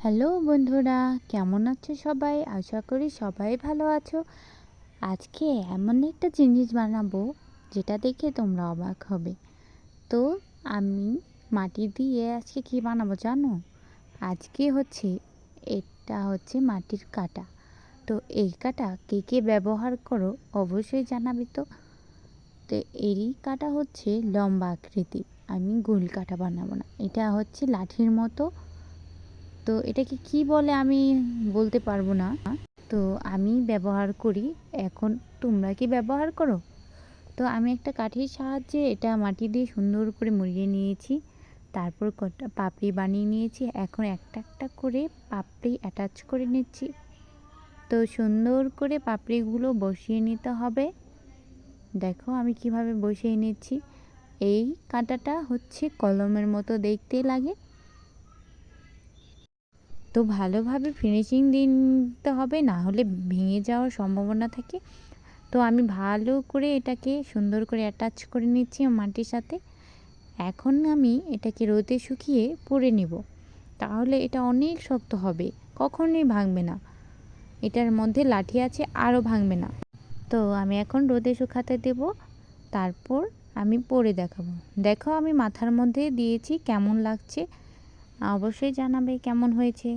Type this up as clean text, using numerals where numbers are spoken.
Hello বন্ধুরা, কেমন আছো সবাই? আশা করি সবাই ভালো আছো। আজকে এমন একটা জিনিস বানাবো যেটা দেখে তোমরা অবাক হবে। তো আমি মাটি দিয়ে আজকে কি বানাবো জানো? আজকে এটা হচ্ছে মাটির কাঁটা। তো এই কাঁটা কে কে ব্যবহার করো অবশ্যই জানাবে তো। তো এরই কাঁটা হচ্ছে লম্বা আকৃতি, আমি গোল কাঁটা বানাবো না। এটা হচ্ছে লাঠির মতো। তো এটাকে কি বলে আমি বলতে পারবো না। তো আমি ব্যবহার করি। এখন তোমরা কি ব্যবহার করো? তো আমি একটা কাঠির সাহায্যে এটা মাটি দিয়ে সুন্দর করে মুড়িয়ে নিয়েছি। তারপর কটা পাপড়ি বানিয়ে নিয়েছি। এখন একটা একটা করে পাপড়ি অ্যাটাচ করে নিচ্ছি। তো সুন্দর করে পাপড়িগুলো বসিয়ে নিতে হবে। দেখো আমি কিভাবে বসিয়ে নিচ্ছি। এই কাঁটাটা হচ্ছে কলমের মতো দেখতে লাগে। তো ভালোভাবে ফিনিশিং দিতে হবে, না হলে ভেঙে যাওয়ার সম্ভাবনা থাকে। তো আমি ভালো করে এটাকে সুন্দর করে অ্যাটাচ করে নিচ্ছি মাটির সাথে। এখন আমি এটাকে রোদে শুকিয়ে পুড়ে নেব, তাহলে এটা অনেক শক্ত হবে, কখনোই ভাঙবে না। এটার মধ্যে লাঠি আছে, আরও ভাঙবে না। তো আমি এখন রোদে শুকাতে দেব, তারপর আমি পরে দেখাবো। দেখো আমি মাথার মধ্যে দিয়েছি, কেমন লাগছে অবশ্যই জানাবে কেমন হয়েছে।